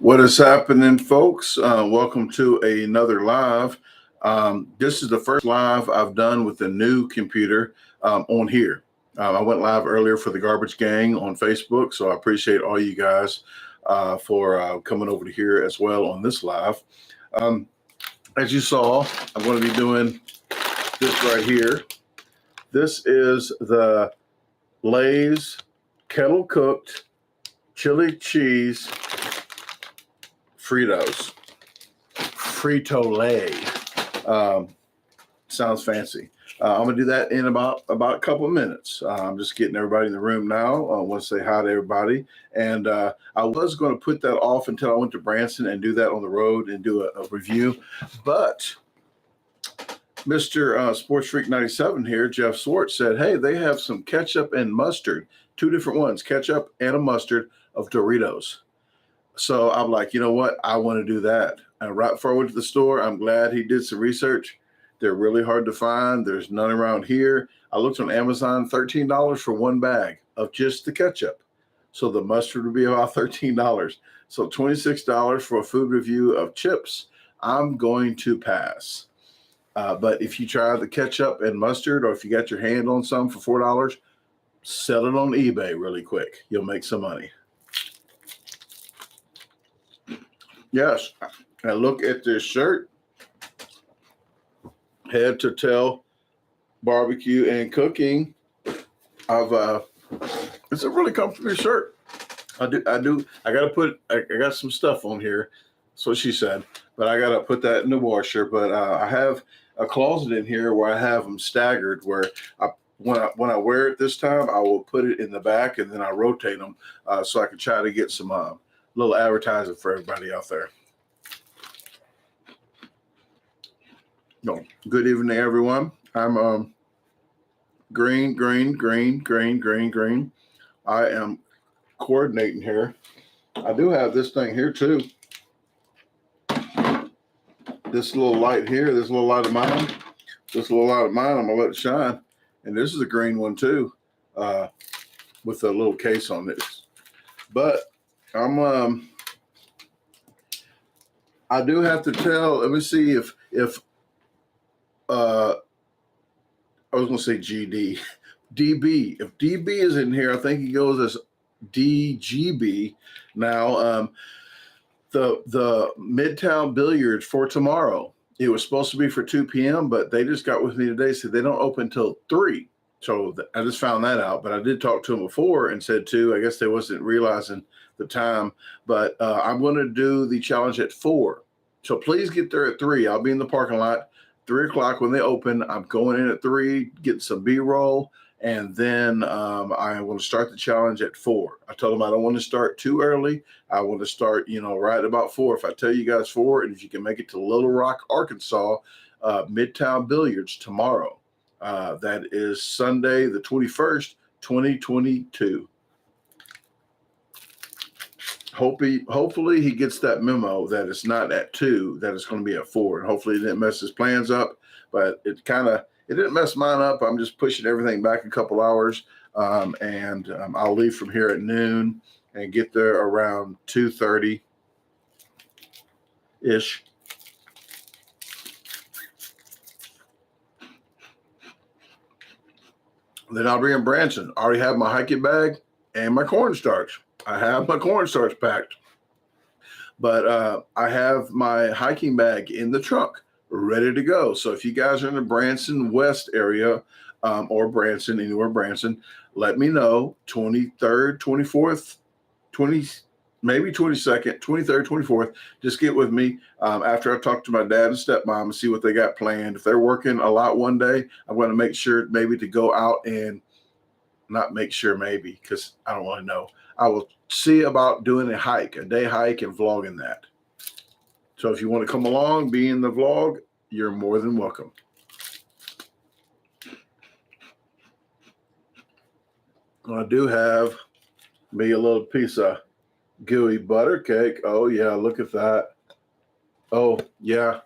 What is happening, folks? Welcome to another live. This is the first live I've done with the new computer on here. I went live earlier for the Garbage Gang on Facebook, so I appreciate all you guys for coming over to here as well on this live. As you saw, I'm going to be doing this right here. This is the Lay's Kettle Cooked Chili Cheese Frito-Lay. Sounds fancy. I'm gonna do that in about a couple of minutes. I'm just getting everybody in the room now. I want to say hi to everybody, and I was going to put that off until I went to Branson and do that on the road and do a review, but Mr. Sports Freak 97 here, Jeff Swartz, said, hey, they have some ketchup and mustard, two different ones, ketchup and a mustard of Doritos. So I'm like, you know what? I want to do that. And right before I went to the store, I'm glad he did some research. They're really hard to find. There's none around here. I looked on Amazon, $13 for one bag of just the ketchup. So the mustard would be about $13. So $26 for a food review of chips. I'm going to pass. But if you try the ketchup and mustard, or if you got your hand on some for $4, sell it on eBay really quick. You'll make some money. Yes, and look at this shirt. Head to Tail Barbecue and Cooking. It's a really comfortable shirt. I got some stuff on here. That's what she said. But I gotta put that in the washer. But I have a closet in here where I have them staggered. Where when I wear it this time, I will put it in the back and then I rotate them so I can try to get some little advertising for everybody out there. No, good evening, everyone. I'm green. I am coordinating here. I do have this thing here too. This little light here, this little light of mine. This little light of mine, I'm gonna let it shine. And this is a green one too, with a little case on this. But I do have to tell. Let me see if I was going to say GD, DB. If DB is in here, I think he goes as DGB. Now, the Midtown Billiards for tomorrow. It was supposed to be for 2 p.m., but they just got with me today, said they don't open till 3. So I just found that out. But I did talk to them before and said 2. I guess they wasn't realizing the time. But I'm going to do the challenge at 4. So please get there at 3. I'll be in the parking lot 3 o'clock when they open. I'm going in at 3, getting some B-roll, and then I want to start the challenge at 4. I told them I don't want to start too early. I want to start, right about 4. If I tell you guys 4, and if you can make it to Little Rock, Arkansas, Midtown Billiards tomorrow. That is Sunday, the 21st, 2022. Hopefully he gets that memo that it's not at 2, that it's going to be at 4. And hopefully it didn't mess his plans up, but it didn't mess mine up. I'm just pushing everything back a couple hours. And I'll leave from here at noon and get there around 2:30-ish. Then I'll be in Branson. I already have my hiking bag and my cornstarch. I have my cornstarch packed, but I have my hiking bag in the trunk ready to go. So if you guys are in the Branson West area or Branson, anywhere Branson, let me know. 23rd, 24th, maybe 22nd, 23rd, 24th. Just get with me after I talk to my dad and stepmom and see what they got planned. If they're working a lot one day, I'm going to make sure maybe to go out and not make sure maybe because I don't want to know. I will see about doing a day hike and vlogging that. So if you want to come along, be in the vlog, you're more than welcome. I do have me a little piece of gooey butter cake. Oh yeah, look at that. Oh yeah.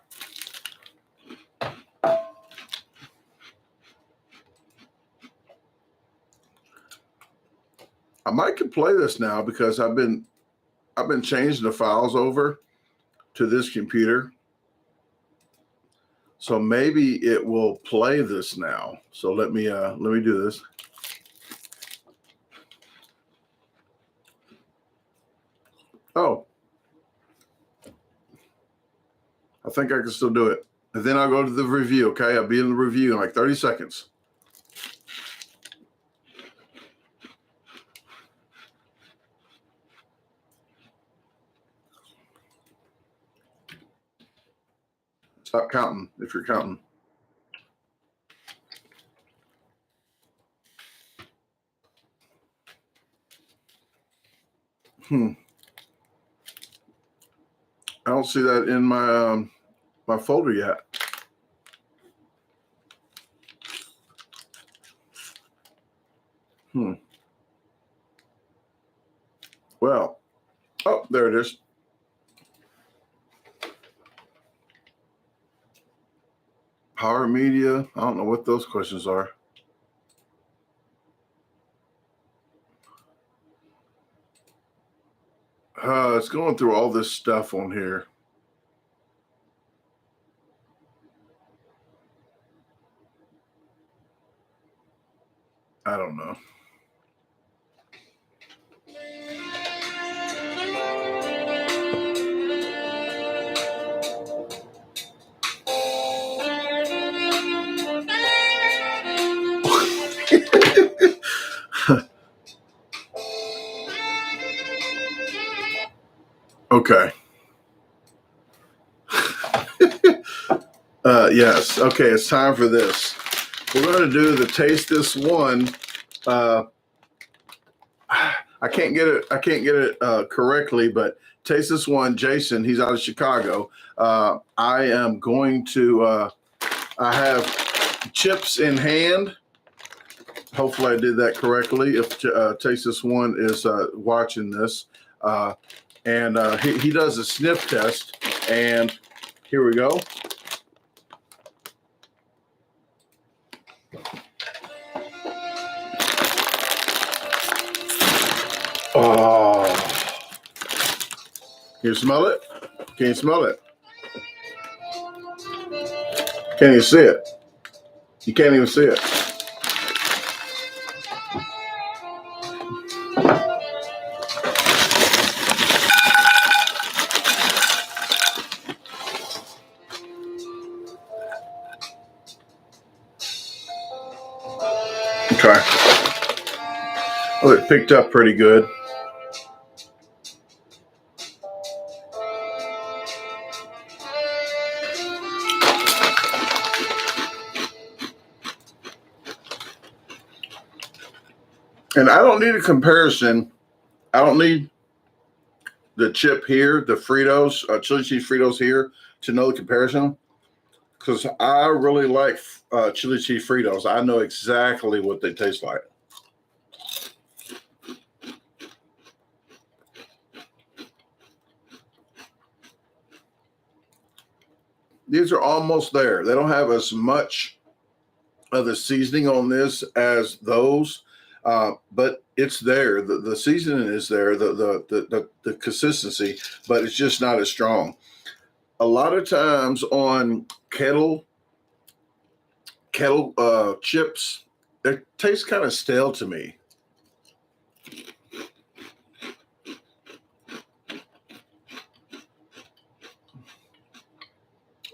I might could play this now because I've been I've been changing the files over to this computer. So maybe it will play this now. So let me do this. Oh, I think I can still do it. And then I'll go to the review, okay? I'll be in the review in like 30 seconds. Stop counting if you're counting. I don't see that in my my folder yet. Well, oh, there it is. Power media. I don't know what those questions are. It's going through all this stuff on here. I don't know. Okay. Yes. Okay. It's time for this. We're going to do the taste this one. I can't get it correctly, but taste this one. Jason, he's out of Chicago. I am going to. I have chips in hand. Hopefully, I did that correctly. If taste this one is watching this, and he does a sniff test, and here we go. Oh, can you smell it? Can you smell it? Can you see it? You can't even see it. Okay. Oh, it picked up pretty good. And I don't need a comparison. I don't need the chip here, the Fritos, chili cheese Fritos here to know the comparison. Because I really like chili cheese Fritos. I know exactly what they taste like. These are almost there. They don't have as much of the seasoning on this as those, but it's there. The seasoning is there, the consistency, but it's just not as strong. A lot of times on Kettle chips, it tastes kind of stale to me.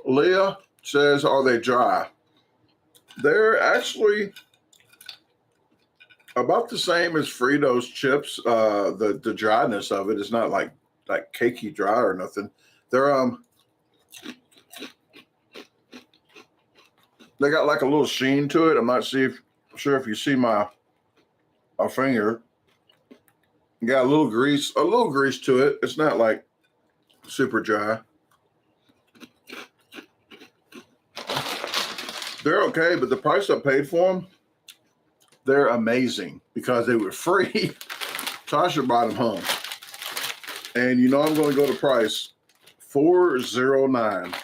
Leah says, are they dry? They're actually about the same as Fritos chips. The dryness of it is not like cakey dry or nothing. They're they got like a little sheen to it. I'm not sure if you see my finger. Got a little grease to it. It's not like super dry. They're okay, but the price I paid for them, they're amazing because they were free. Tasha brought them home. And you know I'm going to go to price $4.09.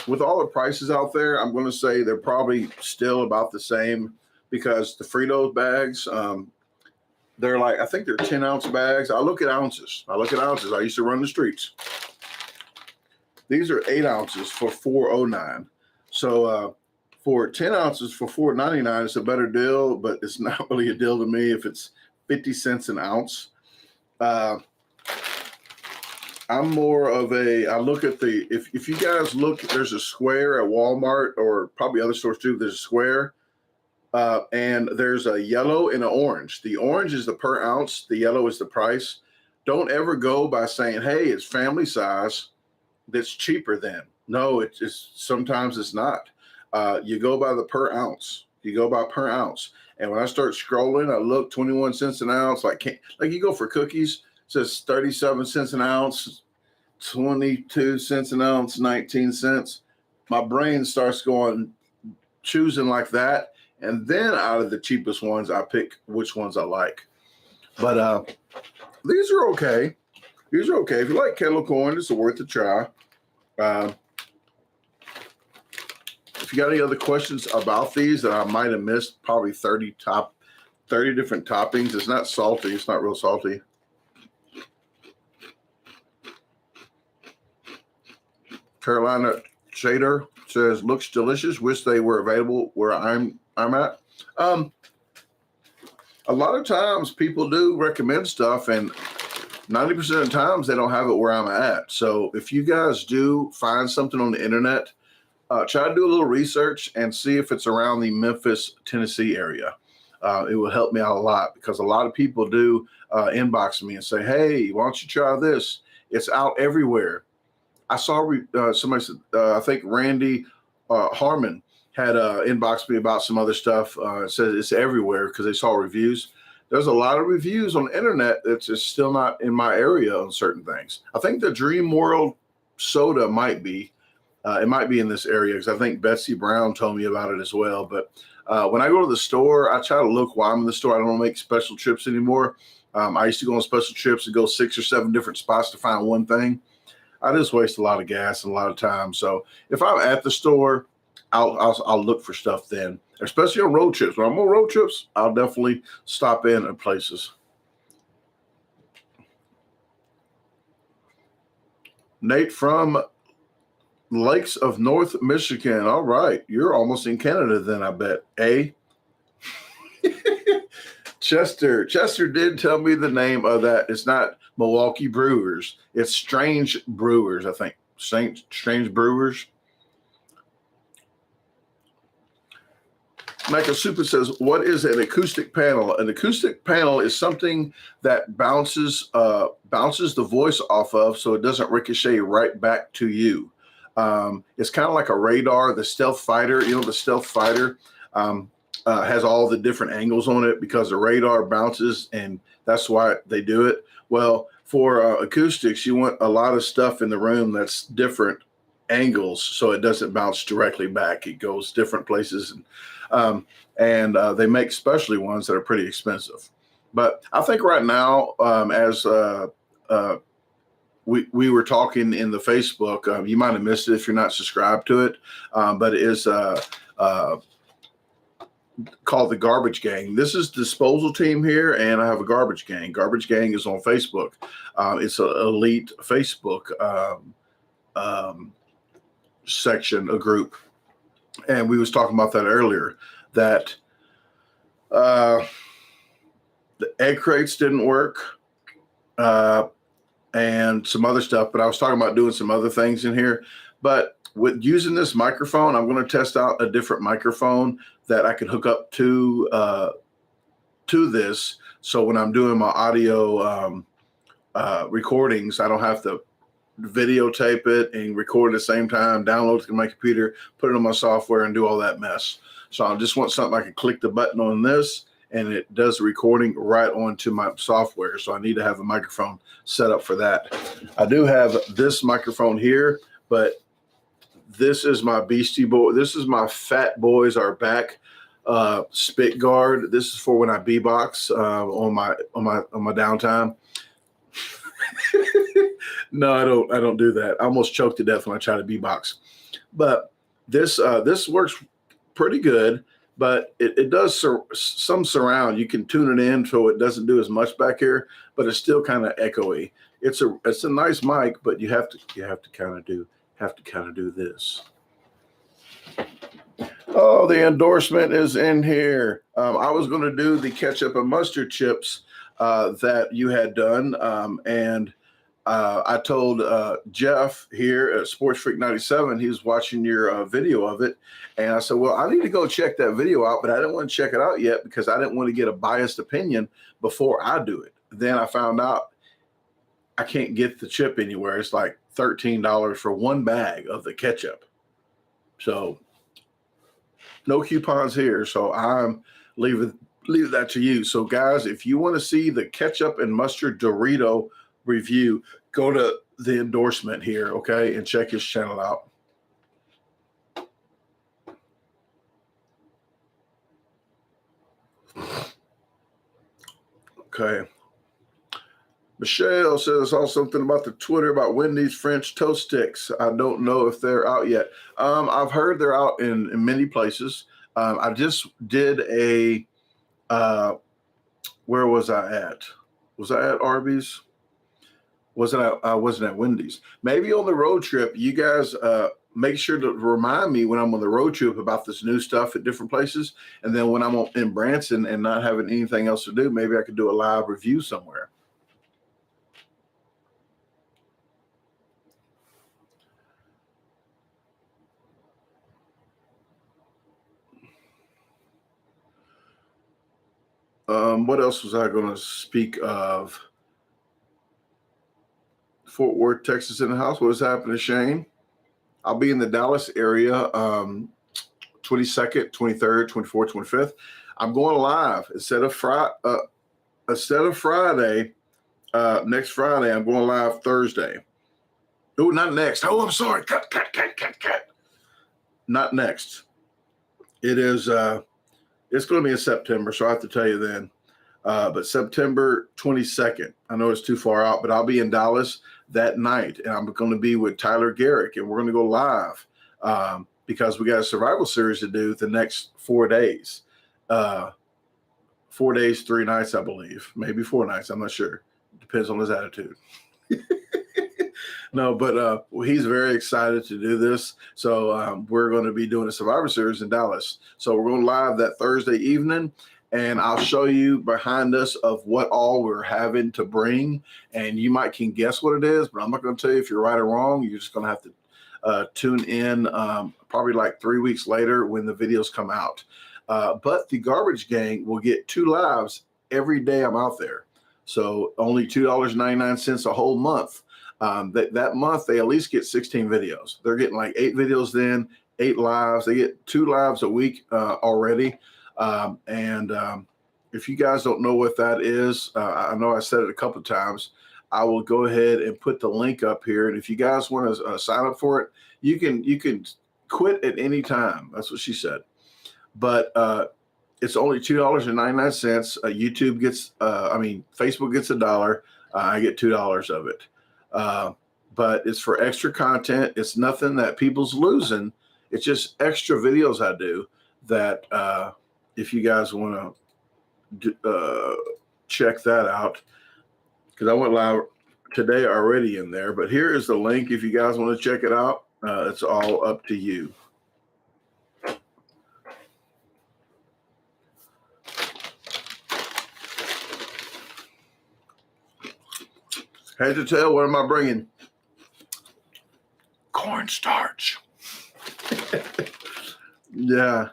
With all the prices out there, I'm going to say they're probably still about the same because the Fritos bags, they're like, I think they're 10-ounce bags. I look at ounces. I used to run the streets. These are 8 ounces for $4.09. So for 10 ounces for $4.99, it's a better deal, but it's not really a deal to me if it's 50 cents an ounce. I'm more of I look at if you guys look, there's a square at Walmart or probably other stores too. There's a square and there's a yellow and an orange. The orange is the per ounce. The yellow is the price. Don't ever go by saying, hey, it's family size. That's cheaper than. No, it's just, sometimes it's not. You go by the per ounce. You go by per ounce. And when I start scrolling, I look 21 cents an ounce. Like you go for cookies, it says 37 cents an ounce, 22 cents an ounce, 19 cents. My brain starts choosing like that. And then out of the cheapest ones, I pick which ones I like. But these are okay. These are okay. If you like Kettle corn, it's worth a try. If you got any other questions about these that I might have missed, probably 30 different toppings. It's not salty. It's not real salty. Carolina Shader says, looks delicious. Wish they were available where I'm at. A lot of times people do recommend stuff, and 90% of the times they don't have it where I'm at. So if you guys do find something on the internet, try to do a little research and see if it's around the Memphis, Tennessee area. It will help me out a lot because a lot of people do inbox me and say, hey, why don't you try this? It's out everywhere. I saw somebody said, I think Randy Harmon had inboxed me about some other stuff. It says it's everywhere because they saw reviews. There's a lot of reviews on the internet that's just still not in my area on certain things. I think the Dream World soda might be. It might be in this area because I think Betsy Brown told me about it as well. But when I go to the store, I try to look while I'm in the store. I don't make special trips anymore. I used to go on special trips and go 6 or 7 different spots to find one thing. I just waste a lot of gas and a lot of time. So if I'm at the store, I'll look for stuff then, especially on road trips. When I'm on road trips, I'll definitely stop in at places. Nate from Lakes of North Michigan. All right. You're almost in Canada then, I bet. Chester did tell me the name of that. It's not Milwaukee Brewers. It's Strange Brewers, I think. Strange Brewers. Michael Super says, what is an acoustic panel? An acoustic panel is something that bounces the voice off of so it doesn't ricochet right back to you. It's kind of like a radar. The Stealth Fighter, the Stealth Fighter has all the different angles on it because the radar bounces, and that's why they do it. Well, for acoustics, you want a lot of stuff in the room that's different angles so it doesn't bounce directly back. It goes different places. And they make specialty ones that are pretty expensive. But I think right now, as we were talking in the Facebook, you might have missed it if you're not subscribed to it, but it is called the Garbage Gang. This is the disposal team here, and I have a Garbage Gang. Garbage Gang is on Facebook. It's an elite Facebook section, a group. And we was talking about that earlier, that the egg crates didn't work and some other stuff, but I was talking about doing some other things in here. But with using this microphone, I'm going to test out a different microphone that I can hook up to this. So when I'm doing my audio recordings, I don't have to videotape it and record at the same time, download it to my computer, put it on my software, and do all that mess. So I just want something I can click the button on this and it does the recording right onto my software. So I need to have a microphone set up for that. I do have this microphone here, but this is my Beastie Boy. This is my Fat Boys Are Back spit guard. This is for when I beatbox on my downtime. No, I don't do that. I almost choked to death when I try to beatbox. But this works pretty good. but it does some surround. You can tune it in so it doesn't do as much back here, but it's still kind of echoey. It's a nice mic, but you have to kind of do this. Oh, the endorsement is in here. I was going to do the ketchup and mustard chips that you had done, and I told Jeff here at Sports Freak 97, he was watching your video of it, and I said, well, I need to go check that video out, but I didn't want to check it out yet because I didn't want to get a biased opinion before I do it. Then I found out I can't get the chip anywhere. It's like $13 for one bag of the ketchup. So no coupons here. So I'm leaving that to you. So guys, if you want to see the ketchup and mustard Dorito review, go to the endorsement here, okay, and check his channel out. Okay. Michelle says, I saw something about the Twitter about Wendy's French toast sticks. I don't know if they're out yet. I've heard they're out in many places. I just did a, where was I at? Was I at Arby's? I wasn't at Wendy's. Maybe on the road trip, you guys make sure to remind me when I'm on the road trip about this new stuff at different places. And then when I'm in Branson and not having anything else to do, maybe I could do a live review somewhere. What else was I going to speak of? Fort Worth, Texas in the house. What is happening, Shane? I'll be in the Dallas area 22nd, 23rd, 24th, 25th. I'm going live instead of Friday. Next Friday, I'm going live Thursday. Oh, not next. Oh, I'm sorry. Cut. Not next. It is. It's going to be in September, so I have to tell you then. But September 22nd. I know it's too far out, but I'll be in Dallas that night, and I'm going to be with Tyler Garrick, and we're going to go live because we got a survival series to do the next 4 days. 4 days, 3 nights, I believe. Maybe 4 nights. I'm not sure. Depends on his attitude. No, but he's very excited to do this. So we're going to be doing a survivor series in Dallas. So we're going live that Thursday evening, and I'll show you behind us of what all we're having to bring. And you can guess what it is, but I'm not going to tell you if you're right or wrong. You're just going to have to tune in probably like 3 weeks later when the videos come out. But the Garbage Gang will get 2 lives every day I'm out there. So only $2.99 a whole month. That month, they at least get 16 videos. They're getting like 8 videos then, 8 lives. They get 2 lives a week already. If you guys don't know what that is, I know I said it a couple of times. I will go ahead and put the link up here. And if you guys want to sign up for it, you can quit at any time. That's what she said. But it's only $2.99. YouTube gets, Facebook gets $1. I get $2 of it. But it's for extra content. It's nothing that people's losing. It's just extra videos I do that if you guys want to check that out, because I went live today already in there. But here is the link if you guys want to check it out. It's all up to you. Head to tail, what am I bringing? Cornstarch. Yeah.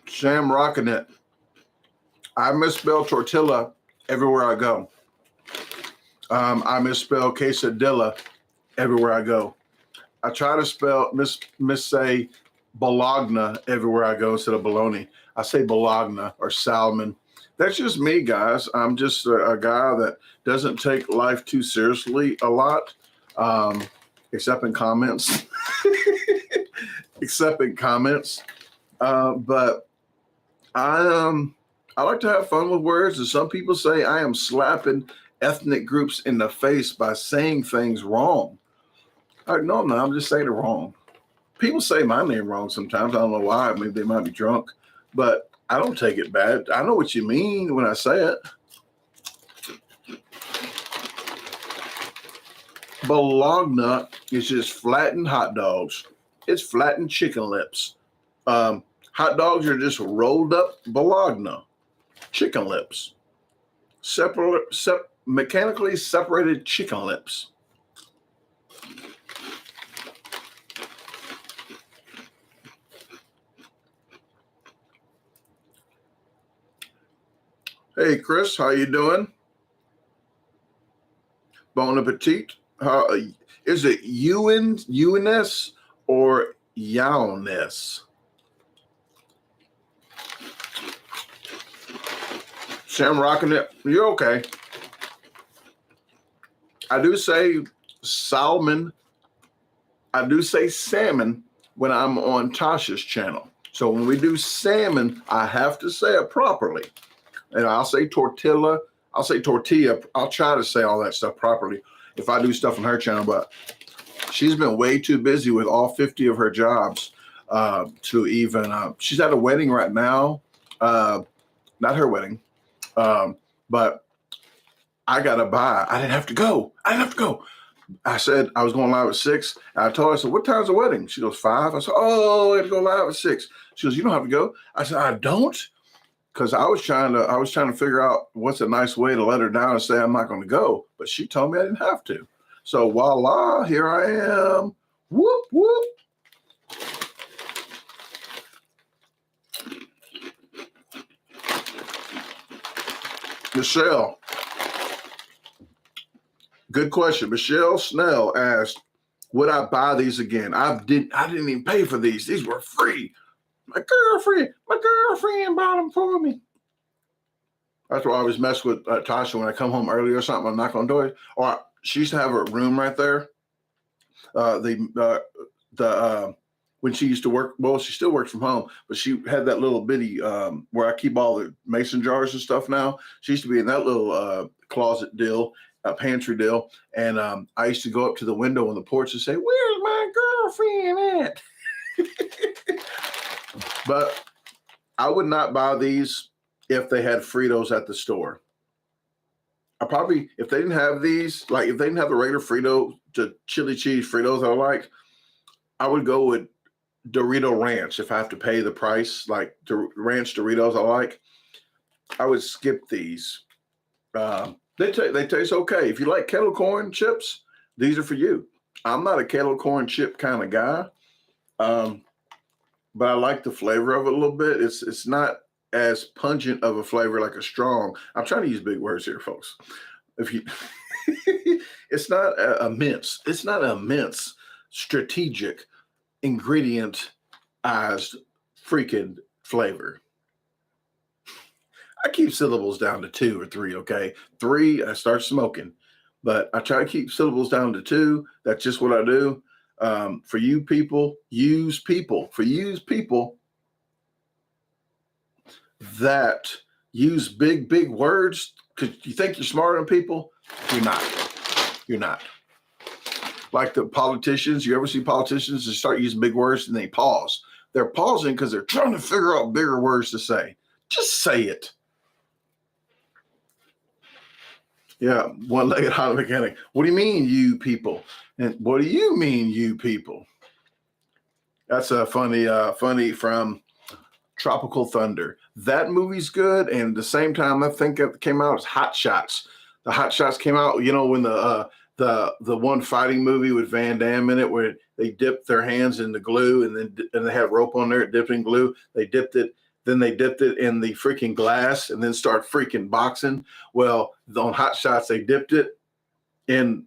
Sam rocking it. I misspell tortilla everywhere I go. I misspell quesadilla everywhere I go. I try to missay bologna everywhere I go instead of bologna. I say bologna or salmon. That's just me, guys. I'm just a guy that doesn't take life too seriously a lot, except in comments. But I like to have fun with words, and some people say I am slapping ethnic groups in the face by saying things wrong. No, I'm not. I'm just saying it wrong. People say my name wrong sometimes. I don't know why. Maybe they might be drunk, but I don't take it bad. I know what you mean when I say it. Bologna is just flattened hot dogs. It's flattened chicken lips. Hot dogs are just rolled up bologna, chicken lips, mechanically separated chicken lips. Hey, Chris, how you doing? Bon appetit. Is it UNS or Yawness? Sam rocking it. You're okay. I do say salmon. I do say salmon when I'm on Tasha's channel. So when we do salmon, I have to say it properly. And I'll say tortilla. I'll say tortilla. I'll try to say all that stuff properly if I do stuff on her channel. But she's been way too busy with all 50 of her jobs to even. She's at a wedding right now. Not her wedding. But I got to buy. I didn't have to go. I said I was going live at 6. And I told her, I said, what time's the wedding? She goes, 5. I said, oh, I have to go live at 6. She goes, you don't have to go. I said, I don't. Because I was trying to figure out what's a nice way to let her down and say I'm not going to go. But she told me I didn't have to. So voila, here I am. Whoop, whoop. Michelle, good question. Michelle Snell asked, would I buy these again? I didn't even pay for these. These were free. My girlfriend bought them for me. That's why I always mess with Tasha when I come home early or something. I'm not going to do it. Or she used to have a room right there. When she used to work, well, she still works from home, but she had that little bitty where I keep all the mason jars and stuff now. She used to be in that little closet deal, pantry deal. And I used to go up to the window on the porch and say, where's my girlfriend at? But I would not buy these if they had Fritos at the store. I probably, if they didn't have these, like if they didn't have the regular Frito, the chili cheese Fritos I like, I would go with Dorito Ranch if I have to pay the price, like the ranch Doritos I like. I would skip these. They taste okay. If you like kettle corn chips, these are for you. I'm not a kettle corn chip kind of guy, but I like the flavor of it a little bit. It's not as pungent of a flavor like a strong. I'm trying to use big words here, folks. If you, it's not a mince. It's not a mince strategic ingredient-ized freaking flavor. I keep syllables down to 2 or 3, okay? 3, I start smoking. But I try to keep syllables down to 2. That's just what I do. For you people, use people that use big words because you think you're smarter than people. You're not. Like the politicians, you ever see politicians that start using big words and they pause? They're pausing because they're trying to figure out bigger words to say. Just say it. Yeah, one-legged auto mechanic. What do you mean, you people? And what do you mean, you people? That's a funny from Tropical Thunder. That movie's good, and at the same time, I think it came out as Hot Shots. The Hot Shots came out, you know, when the one fighting movie with Van Damme in it, where they dipped their hands in the glue, and they had rope on there, dipped in glue. They dipped it. Then they dipped it in the freaking glass and then start freaking boxing. Well, on Hot Shots, they dipped it in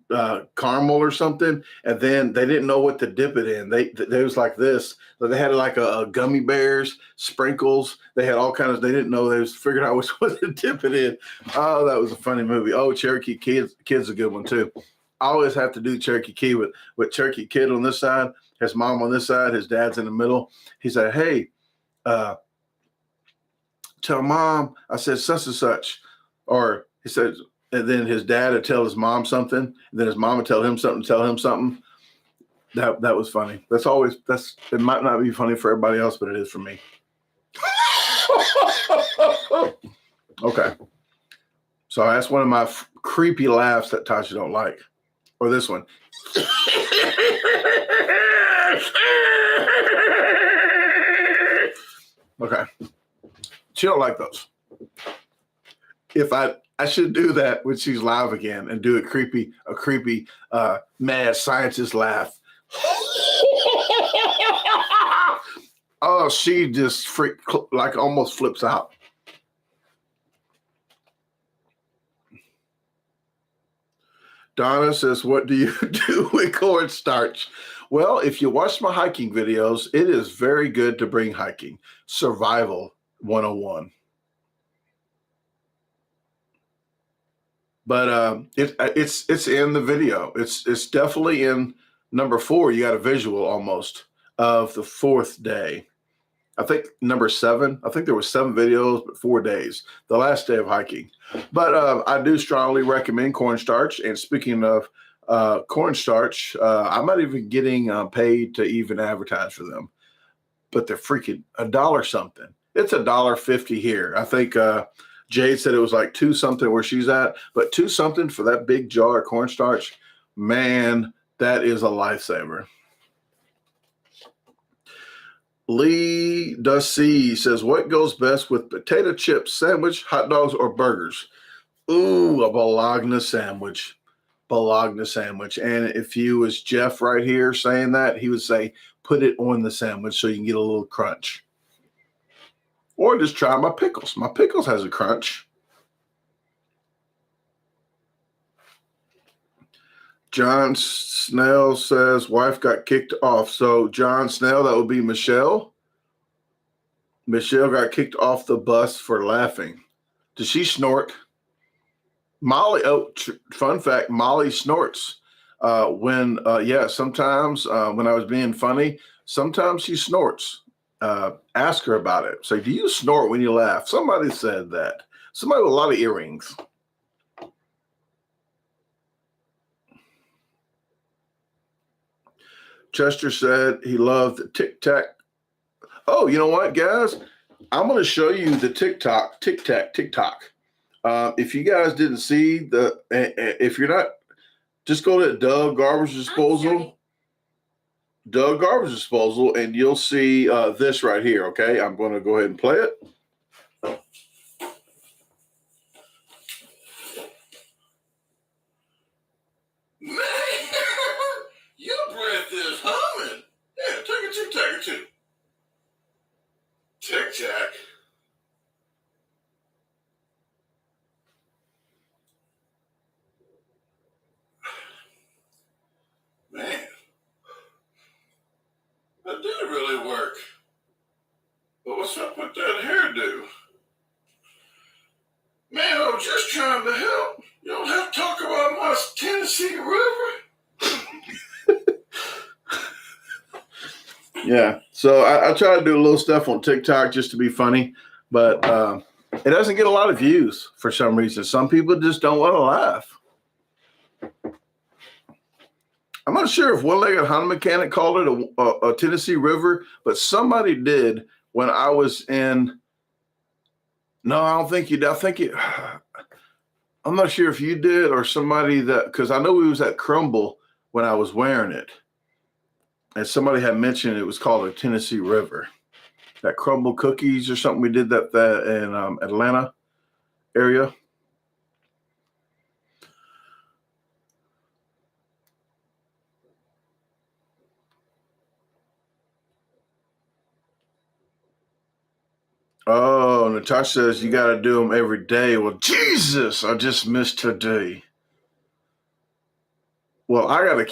caramel or something, and then they didn't know what to dip it in. They was like this. They had like a gummy bears, sprinkles. They had all kinds of. They didn't know. They was figuring out which one to dip it in. Oh, that was a funny movie. Oh, Cherokee Kid's a good one too. I always have to do Cherokee Kid with Cherokee Kid on this side, his mom on this side, his dad's in the middle. He said, "Hey, tell mom I said such and such. Or he said, and then his dad would tell his mom something, and then his mom would tell him something. That was funny. It might not be funny for everybody else, but it is for me. Okay. So that's one of my creepy laughs that Tasha don't like. Or this one. Okay. She don't like those. If I should do that when she's live again and do a creepy mad scientist laugh. Oh, she just like almost flips out. Donna says, what do you do with cornstarch? Well, if you watch my hiking videos, it is very good to bring hiking. Survival 101. But it's in the video. It's definitely in number 4. You got a visual almost of the 4th day. I think number 7. I think there were 7 videos, but 4 days. The last day of hiking. But I do strongly recommend cornstarch. And speaking of cornstarch, I'm not even getting paid to even advertise for them. But they're freaking $1 something. It's $1.50 here. I think Jade said it was like 2 something where she's at, but 2 something for that big jar of cornstarch, man, that is a lifesaver. Lee Dussey says, what goes best with potato chip sandwich, hot dogs, or burgers? Ooh, a bologna sandwich. Bologna sandwich. And if you was Jeff right here saying that, he would say, put it on the sandwich so you can get a little crunch. Or just try my pickles. My pickles has a crunch. John Snell says, wife got kicked off. So John Snell, that would be Michelle. Michelle got kicked off the bus for laughing. Did she snort? Molly, fun fact, Molly snorts. Sometimes when I was being funny, sometimes she snorts. Ask her about it. Say, do you snort when you laugh? Somebody said that. Somebody with a lot of earrings. Chester said he loved the Tic Tac. Oh, you know what, guys? I'm going to show you the Tic Tac. If you guys didn't see if you're not, just go to DaGarbageDisposal. DaGarbageDisposal, and you'll see this right here. Okay, I'm going to go ahead and play it. Man, your breath is humming. Yeah, take a Tic Tac or 2. Tic Tac. Man, that did really work. But what's up with that hairdo? Man, I was just trying to help. You don't have to talk about my Tennessee River. Yeah, so I try to do a little stuff on TikTok just to be funny, but it doesn't get a lot of views for some reason. Some people just don't want to laugh. I'm not sure if One-Legged Honda Mechanic called it a Tennessee River, but somebody did when I was in. No, I don't think you did. I think it. I'm not sure if you did or somebody that, because I know we was at Crumble when I was wearing it. And somebody had mentioned it was called a Tennessee River. That Crumble Cookies or something. We did that in Atlanta area. Oh, Natasha says you got to do them every day. Well, Jesus, I just missed today. Well, I gotta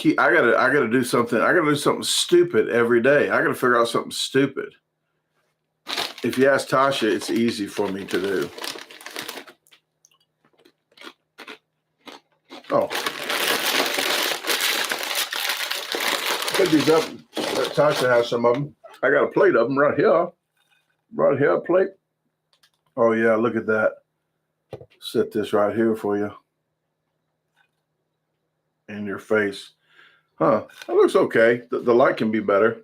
do something. I gotta do something stupid every day. I gotta figure out something stupid. If you ask Tasha, it's easy for me to do. Oh, put these up. Let Tasha have some of them. I got a plate of them right here. Right here, a plate. Oh, yeah, look at that. Set this right here for you. In your face. Huh, that looks okay. The light can be better.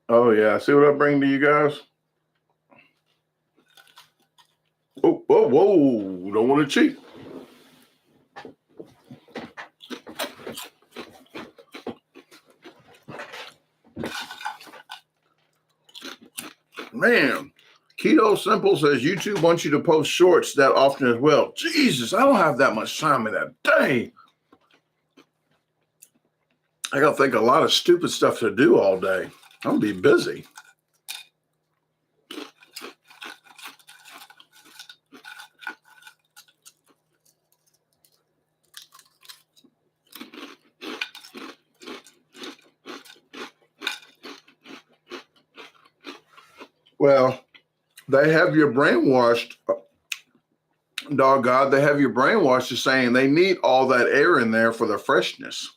Oh, yeah, see what I bring to you guys? Oh, whoa, whoa, don't want to cheat. Man, Keto Simple says YouTube wants you to post shorts that often as well. Jesus, I don't have that much time in that day. I got to think a lot of stupid stuff to do all day. I'm going to be busy. Well, they have you brainwashed, dog God. They have you brainwashed to saying they need all that air in there for the freshness.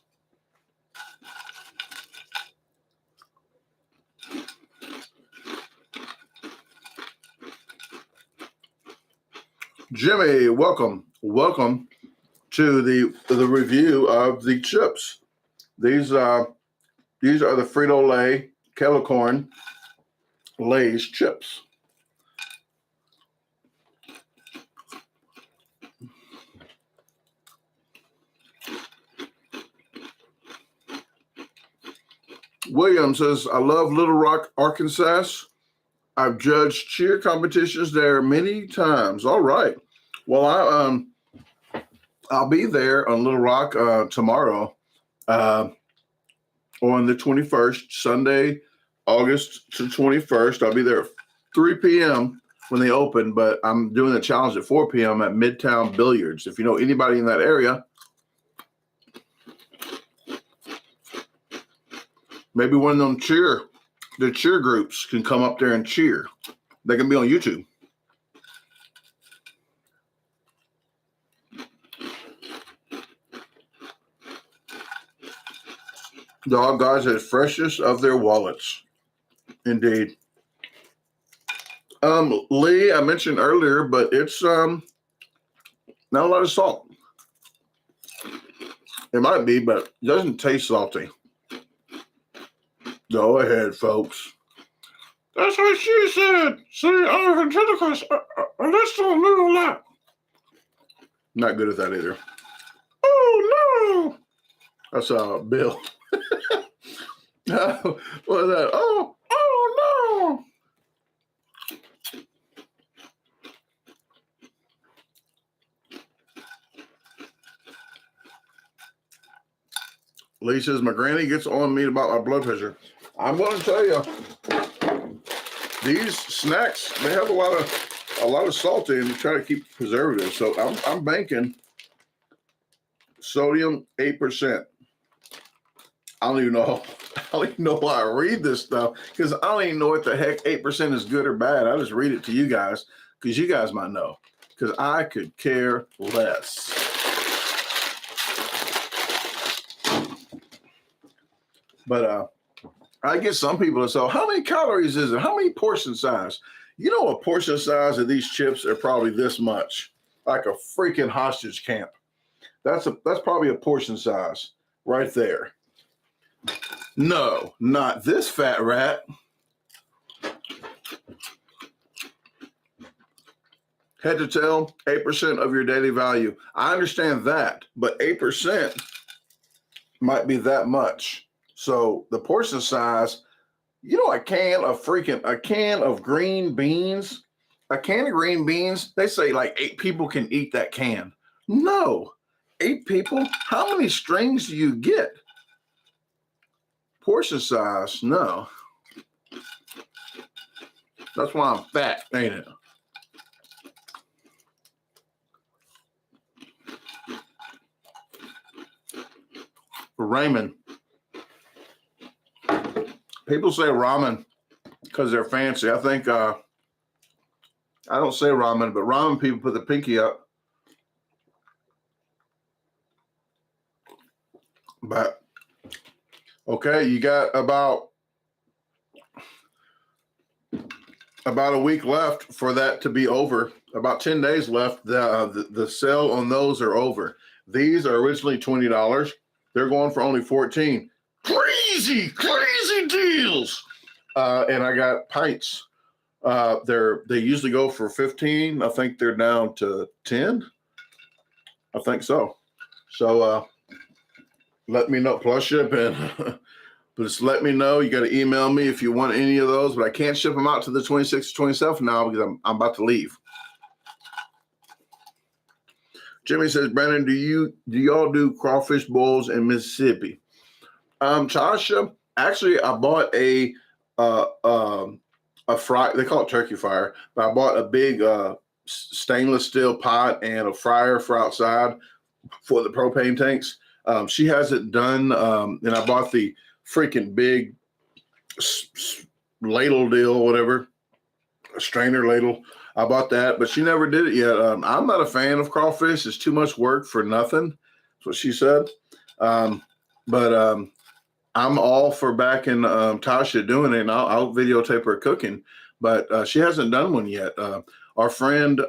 Jimmy, welcome. Welcome to the review of the chips. These are the Frito-Lay Kettle Corn Lay's chips. William says, I love Little Rock, Arkansas. I've judged cheer competitions there many times. All right. Well, I'll be there on Little Rock tomorrow on the 21st, Sunday, August 21st. I'll be there at 3 p.m. when they open, but I'm doing the challenge at 4 p.m. at Midtown Billiards. If you know anybody in that area, maybe one of them the cheer groups can come up there and cheer. They can be on YouTube. Dog guys are freshest of their wallets. Indeed. Lee, I mentioned earlier, but it's not a lot of salt. It might be, but it doesn't taste salty. Go ahead, folks. That's what she said. See, I'm a ventriloquist. Let's do a little lot. Not good at that either. Oh, no. That's Bill. What was that? Oh, no. Lee says, my granny gets on me about my blood pressure. I'm going to tell you, these snacks, they have a lot of salt in to try to keep preservatives. So I'm banking sodium 8%. I don't even know why I read this stuff, because I don't even know what the heck 8% is good or bad. I just read it to you guys because you guys might know, because I could care less. But I get some people that say, how many calories is it? How many portion size? You know, a portion size of these chips are probably this much, like a freaking hostage camp. That's probably a portion size right there. No, not this fat rat. Head to tail, 8% of your daily value. I understand that, but 8% might be that much. So the portion size, you know, a can of green beans, they say like 8 people can eat that can. No, 8 people? How many strings do you get? Portion size, no. That's why I'm fat, ain't it? Ramen. People say ramen because they're fancy. I think I don't say ramen, but ramen people put the pinky up. But okay, you got about about a week left for that to be over. About 10 days left. The sale on those are over. These are originally $20. They're going for only $14. Crazy deals. And I got pints. They usually go for $15. I think they're down to $10. I think so. So let me know. Plus shipping. But just let me know. You got to email me if you want any of those. But I can't ship them out to the 26th, 27th now because I'm about to leave. Jimmy says, Brandon, do y'all do crawfish boils in Mississippi? Tasha, actually, I bought a fry. They call it turkey fryer, but I bought a big stainless steel pot and a fryer for outside for the propane tanks. She has it done, and I bought the freaking big ladle deal, whatever, a strainer ladle. I bought that, but she never did it yet. I'm not a fan of crawfish. It's too much work for nothing. That's what she said. But I'm all for backing Tasha doing it, and I'll videotape her cooking. But she hasn't done one yet. Our friend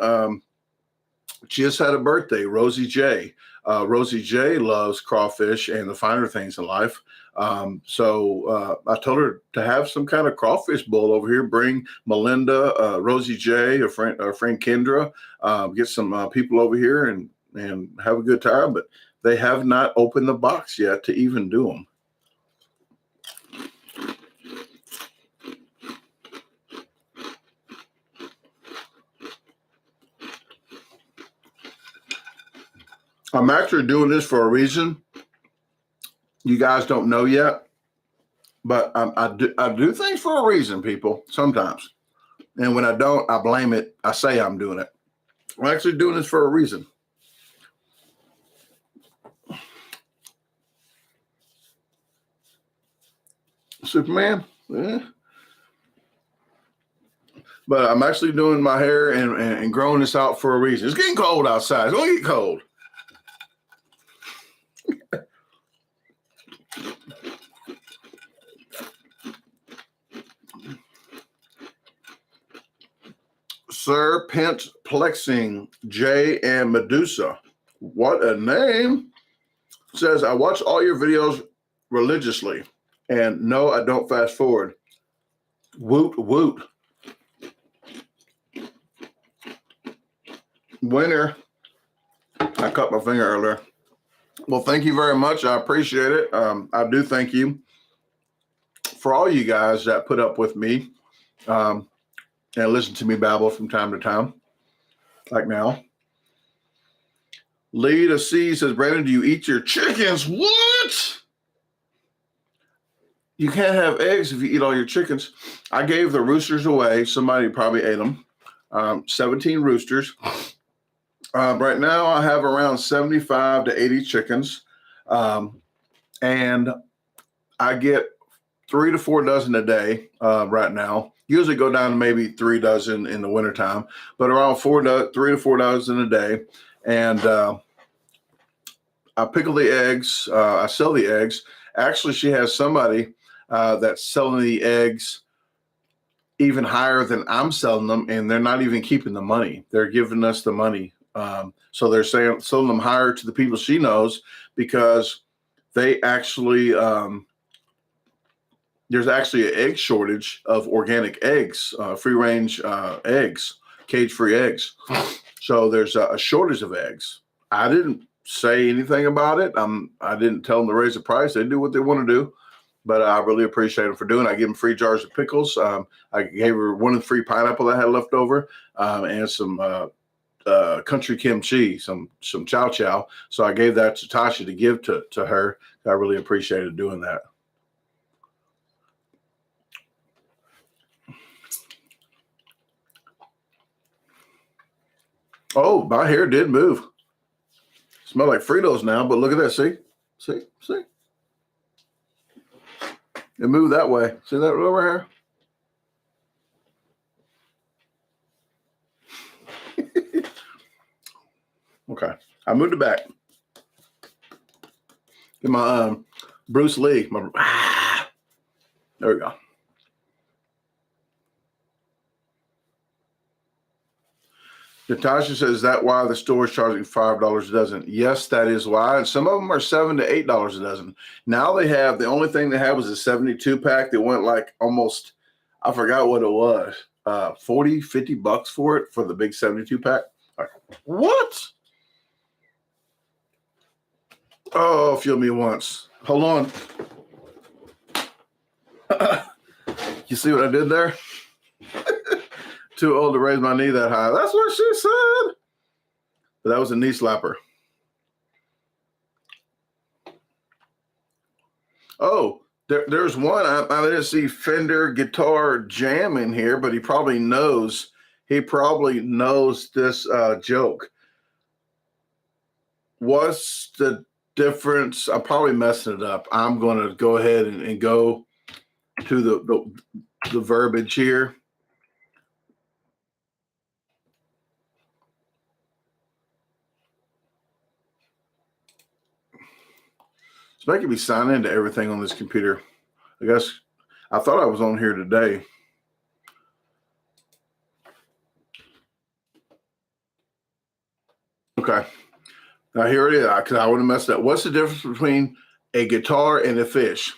just had a birthday, Rosie J. Rosie J loves crawfish and the finer things in life. So I told her to have some kind of crawfish bowl over here. Bring Melinda, Rosie J, our friend Kendra, get some people over here and have a good time. But they have not opened the box yet to even do them. I'm actually doing this for a reason. You guys don't know yet, but I do things for a reason, people, sometimes. And when I don't, I blame it. I say I'm doing it. I'm actually doing this for a reason. Superman? Yeah. But I'm actually doing my hair and growing this out for a reason. It's getting cold outside. It's going to get cold. Serpent Plexing, J and Medusa. What a name. Says, I watch all your videos religiously. And no, I don't fast forward. Woot, woot. Winner. I cut my finger earlier. Well, thank you very much. I appreciate it. I do thank you for all you guys that put up with me and listen to me babble from time to time, like now. Leda C says, Brandon, do you eat your chickens? What? You can't have eggs if you eat all your chickens. I gave the roosters away. Somebody probably ate them. 17 roosters. Right now, I have around 75 to 80 chickens. And I get 3 to 4 dozen a day right now. Usually go down to maybe 3 dozen in the wintertime, but around 3 to 4 dozen a day. And I pickle the eggs. I sell the eggs. Actually, she has somebody that's selling the eggs even higher than I'm selling them, and they're not even keeping the money. They're giving us the money. So they're selling them higher to the people she knows because they actually there's actually an egg shortage of organic eggs, free range eggs, cage-free eggs. So there's a shortage of eggs. I didn't say anything about it. I didn't tell them to raise the price. They do what they want to do. But I really appreciate them for doing it. I give them free jars of pickles. I gave her one of the free pineapple I had left over and some country kimchi, some chow chow. So I gave that to Tasha to give to her. I really appreciated doing that. Oh, my hair did move. Smell like Fritos now, but look at that. See? It moved that way. See that over here? Okay. I moved it back. Get my Bruce Lee. There we go. Natasha says, is that why the store is charging $5 a dozen? Yes, that is why. And some of them are $7 to $8 a dozen. Now they have, the only thing they have is a 72 pack that went like almost, I forgot what it was, 40, 50 bucks for it for the big 72 pack. Like, what? Oh, feel me once. Hold on. You see what I did there? Too old to raise my knee that high. That's what she said. But that was a knee slapper. Oh, there's one. I didn't see Fender Guitar Jam in here, but he probably knows. He probably knows this joke. What's the difference? I'm probably messing it up. I'm going to go ahead and go to the verbiage here. It's making me sign into everything on this computer. I guess I thought I was on here today. Okay. Now here it is, because I would have messed up. What's the difference between a guitar and a fish?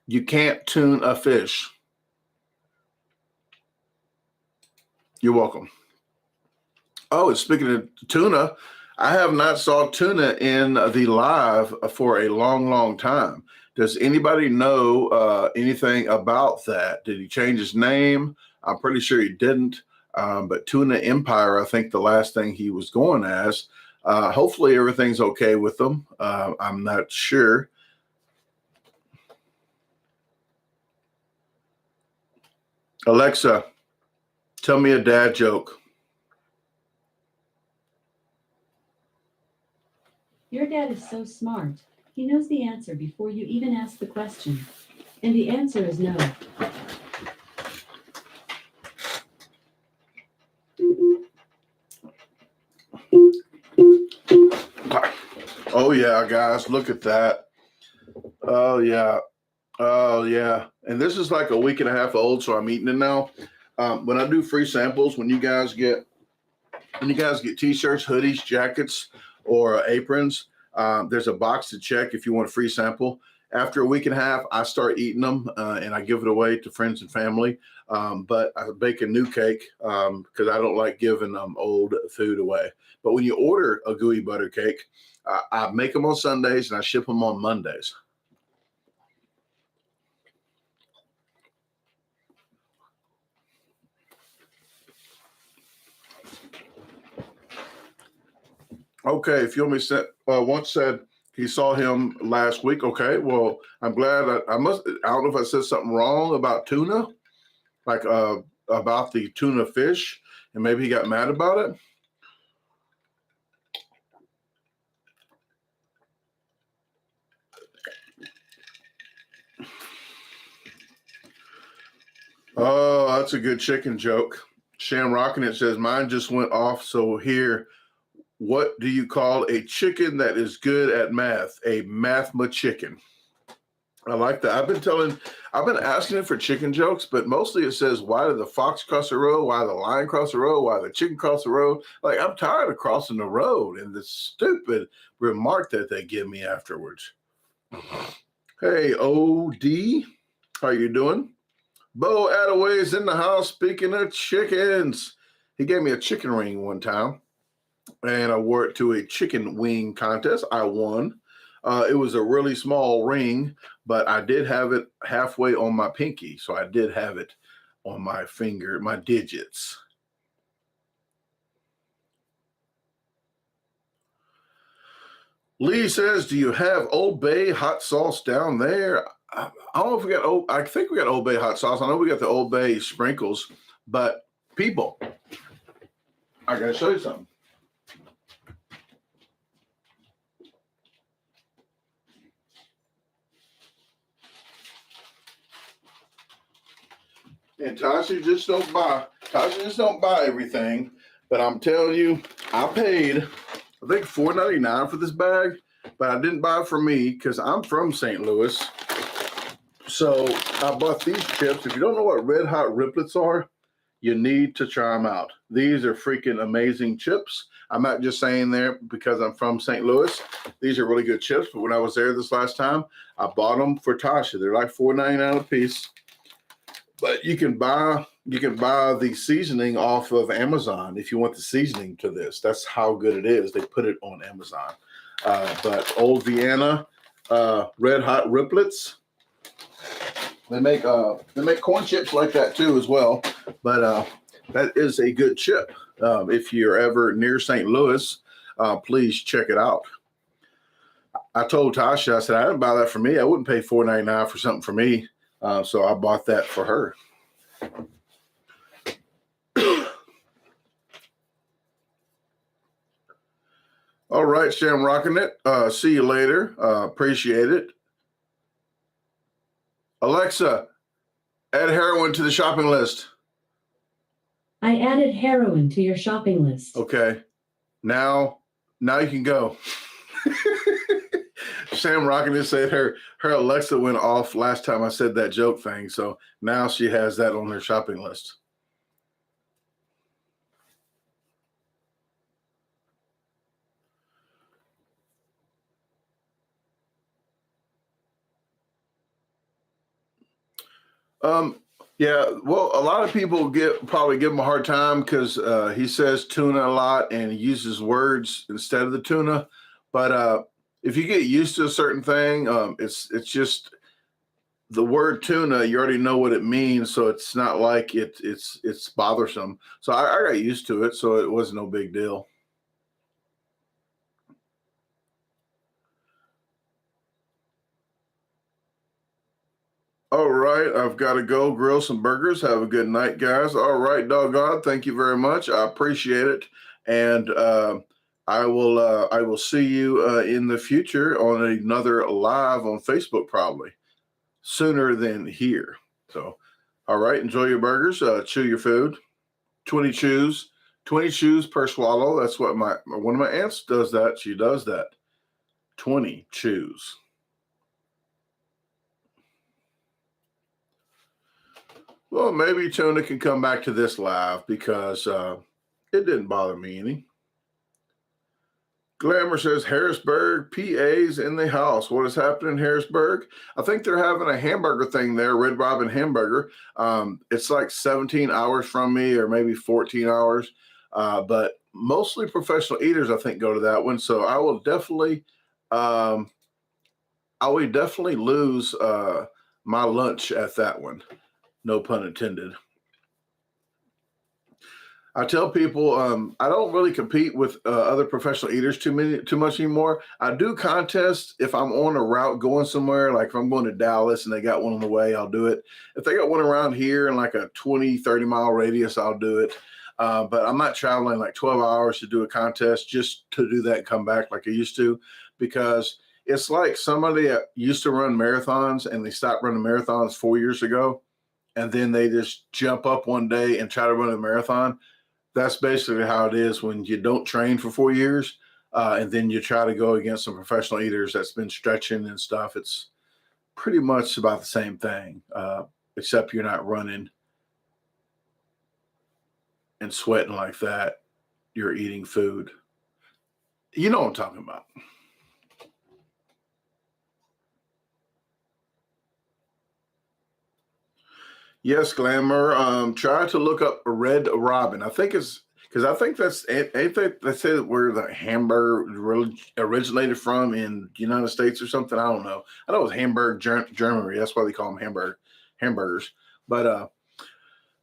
You can't tune a fish. You're welcome. Oh, and speaking of tuna, I have not saw tuna in the live for a long, long time. Does anybody know anything about that? Did he change his name? I'm pretty sure he didn't. But Tuna Empire, I think the last thing he was going as. Hopefully everything's okay with them. I'm not sure. Alexa, tell me a dad joke. Your dad is so smart. He knows the answer before you even ask the question. And the answer is no. Oh, yeah, guys, look at that. Oh, yeah. Oh, yeah. And this is like a week and a half old, so I'm eating it now. When I do free samples, when you guys get T-shirts, hoodies, jackets, or aprons, there's a box to check if you want a free sample. After a week and a half, I start eating them, and I give it away to friends and family. But I bake a new cake because I don't like giving old food away. But when you order a gooey butter cake, I make them on Sundays and I ship them on Mondays. Okay, Fiume said once said he saw him last week. Okay, well, I'm glad. I don't know if I said something wrong about tuna, like about the tuna fish, and maybe he got mad about it. Oh, that's a good chicken joke. Shamrockin' it says mine just went off. So here. What do you call a chicken that is good at math? A mathma chicken. I like that. I've been asking it for chicken jokes, but mostly it says, why did the fox cross the road? Why the lion cross the road? Why the chicken cross the road? Like, I'm tired of crossing the road and the stupid remark that they give me afterwards. Hey, OD, how you doing? Bo Attaway is in the house. Speaking of chickens, he gave me a chicken ring one time. And I wore it to a chicken wing contest. I won. It was a really small ring, but I did have it halfway on my pinky. So I did have it on my finger, my digits. Lee says, do you have Old Bay hot sauce down there? I don't know if we got I think we got Old Bay hot sauce. I know we got the Old Bay sprinkles, but people, I got to show you something. And Tasha just don't buy everything. But I'm telling you, I paid, I think $4.99 for this bag, but I didn't buy it for me because I'm from St. Louis. So I bought these chips. If you don't know what Red Hot Riplets are, You need to try them out. These are freaking amazing chips. I'm not just saying there because I'm from St. Louis. These are really good chips. But when I was there this last time, I bought them for Tasha. They're like $4.99 a piece. But you can buy the seasoning off of Amazon if you want the seasoning to this. That's how good it is. They put it on Amazon. But Old Vienna Red Hot Riplets. They make corn chips like that too as well. But that is a good chip. If you're ever near St. Louis, please check it out. I told Tasha, I said, I didn't buy that for me. I wouldn't pay $4.99 for something for me. So I bought that for her. All right, Shem rocking it. See you later. Appreciate it. Alexa, add heroin to the shopping list. I added heroin to your shopping list. Okay. Now you can go. Sam Rockin' said her Alexa went off last time I said that joke thing. So now she has that on her shopping list. Yeah, well, a lot of people probably give him a hard time because he says tuna a lot and he uses words instead of the tuna. But if you get used to a certain thing, it's just the word tuna. You already know what it means, so it's not like it's bothersome. So I got used to it, so it was no big deal. All right, I've got to go grill some burgers. Have a good night, guys. All right, doggone. Thank you very much. I appreciate it, and I will see you in the future on another live on Facebook, probably sooner than here. So, all right, enjoy your burgers. Chew your food. 20 chews per swallow. That's what one of my aunts does. That she does that. 20 chews. Well, maybe Tuna can come back to this live because it didn't bother me any. Glamour says Harrisburg, PA's in the house. What is happening in Harrisburg? I think they're having a hamburger thing there, Red Robin Hamburger. It's like 17 hours from me or maybe 14 hours. But mostly professional eaters, I think, go to that one. So I will definitely lose my lunch at that one. No pun intended. I tell people I don't really compete with other professional eaters too much anymore. I do contests if I'm on a route going somewhere, like if I'm going to Dallas and they got one on the way, I'll do it. If they got one around here in like a 20, 30-mile radius, I'll do it. But I'm not traveling like 12 hours to do a contest just to do that and come back like I used to, because it's like somebody that used to run marathons and they stopped running marathons 4 years ago. And then they just jump up one day and try to run a marathon. That's basically how it is when you don't train for 4 years and then you try to go against some professional eaters that's been stretching and stuff. It's pretty much about the same thing, except you're not running and sweating like that. You're eating food. You know what I'm talking about. Yes, Glamour. Try to look up Red Robin. I think it's because I think they say where the hamburger originated from in the United States or something. I don't know. I know it was Hamburg, Germany. That's why they call them hamburgers. But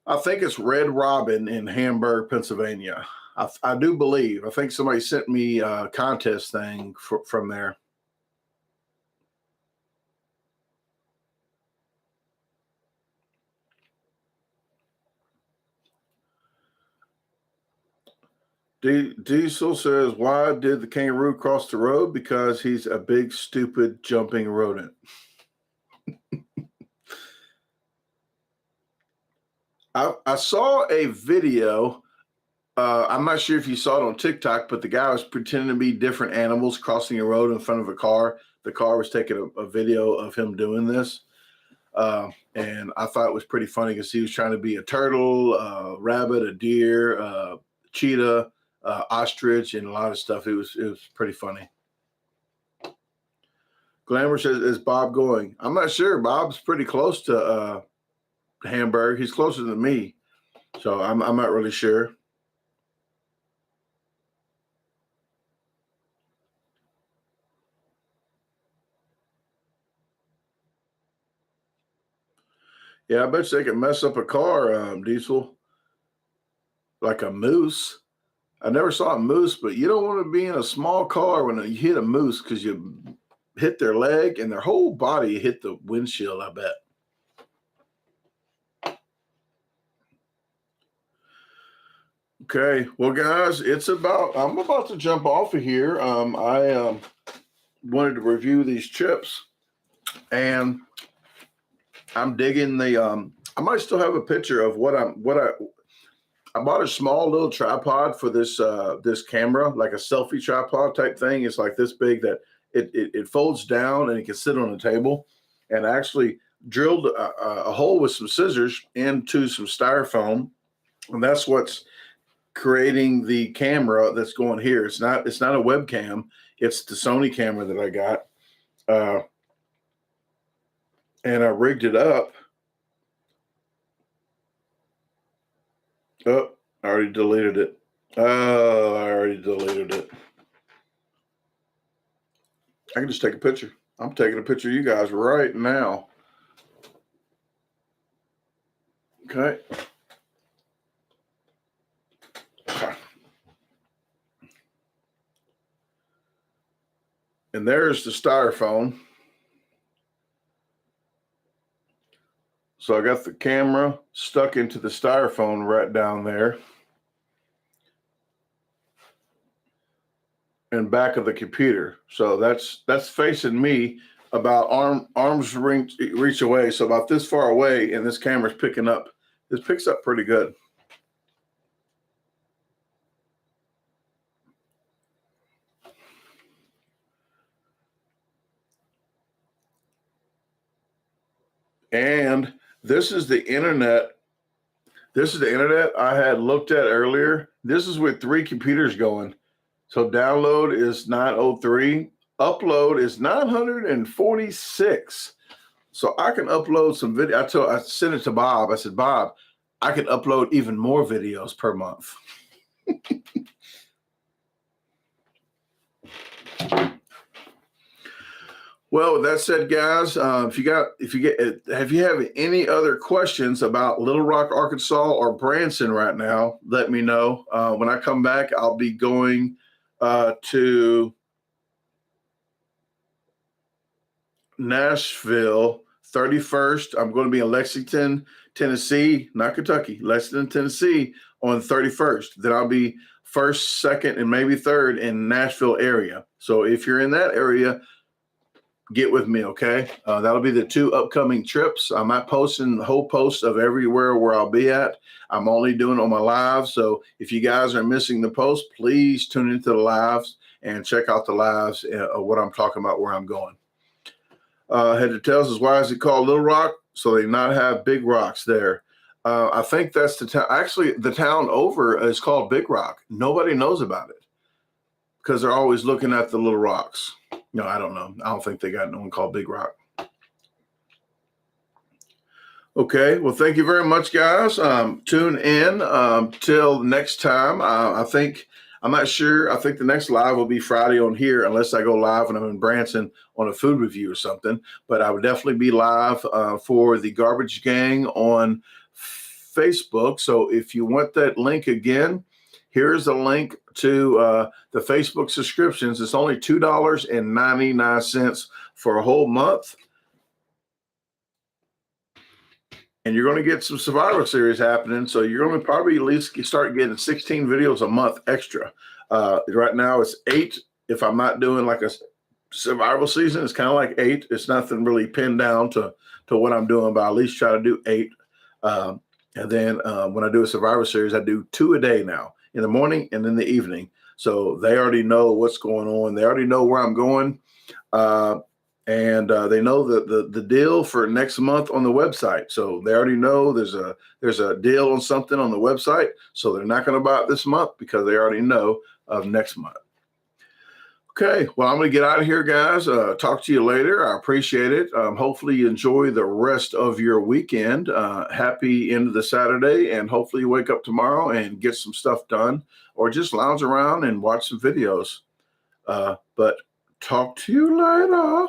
I think it's Red Robin in Hamburg, Pennsylvania. I do believe. I think somebody sent me a contest thing from there. Diesel says, why did the kangaroo cross the road? Because he's a big, stupid, jumping rodent. I saw a video. I'm not sure if you saw it on TikTok, but the guy was pretending to be different animals crossing a road in front of a car. The car was taking a video of him doing this. And I thought it was pretty funny because he was trying to be a turtle, rabbit, a deer, cheetah, ostrich, and a lot of stuff. It was pretty funny. Glamour says, "Is Bob going?" I'm not sure. Bob's pretty close to Hamburg. He's closer than me, so I'm not really sure. Yeah, I bet you they can mess up a car, Diesel, like a moose. I never saw a moose, but you don't want to be in a small car when you hit a moose because you hit their leg and their whole body hit the windshield, I bet. Okay, well, guys, I'm about to jump off of here. I wanted to review these chips, and I'm digging I might still have a picture of I bought a small little tripod for this camera, like a selfie tripod type thing. It's like this big that it folds down and it can sit on a table. And I actually drilled a hole with some scissors into some styrofoam, and that's what's creating the camera that's going here. It's not a webcam. It's the Sony camera that I got, and I rigged it up. Oh, I already deleted it. Oh, I already deleted it. I can just take a picture. I'm taking a picture of you guys right now. Okay. And there's the styrofoam. So I got the camera stuck into the styrofoam right down there. And back of the computer. So that's facing me about arm's reach away. So about this far away, and this camera's picking up. This picks up pretty good. And this is the internet. This is the internet I had looked at earlier. This is with 3 computers going. So download is 903, upload is 946. So I can upload some video. I sent it to Bob. I said, Bob, I can upload even more videos per month. Well, with that said, guys, if you have any other questions about Little Rock, Arkansas, or Branson right now, let me know. When I come back, I'll be going to Nashville 31st. I'm going to be in Lexington, Tennessee, not Kentucky, Lexington, Tennessee on 31st. Then I'll be 1st, 2nd, and maybe 3rd in Nashville area. So if you're in that area, get with me, okay? That'll be the 2 upcoming trips. I'm not posting the whole post of everywhere where I'll be at. I'm only doing it on my live. So if you guys are missing the post, please tune into the lives and check out the lives of what I'm talking about, where I'm going. Header tells us, why is it called Little Rock? So they not have big rocks there. I think that's the town. Actually, the town over is called Big Rock. Nobody knows about it because they're always looking at the little rocks. No, I don't know. I don't think they got no one called Big Rock. Okay. Well, thank you very much, guys. Tune in till next time. I'm not sure. I think the next live will be Friday on here, unless I go live when I'm in Branson on a food review or something. But I would definitely be live for the Garbage Gang on Facebook. So if you want that link again, here's a link to the Facebook subscriptions. It's only $2.99 for a whole month. And you're going to get some Survivor Series happening. So you're going to probably at least start getting 16 videos a month extra. Right now it's 8. If I'm not doing like a survival season, it's kind of like 8. It's nothing really pinned down to what I'm doing, but I at least try to do 8. And then when I do a Survivor Series, I do 2 a day now, in the morning and in the evening. So they already know what's going on. They already know where I'm going. and they know the deal for next month on the website. So they already know there's a deal on something on the website. So they're not going to buy it this month because they already know of next month. Okay, well, I'm going to get out of here, guys. Talk to you later. I appreciate it. Hopefully you enjoy the rest of your weekend. Happy end of the Saturday, and hopefully you wake up tomorrow and get some stuff done, or just lounge around and watch some videos. But talk to you later.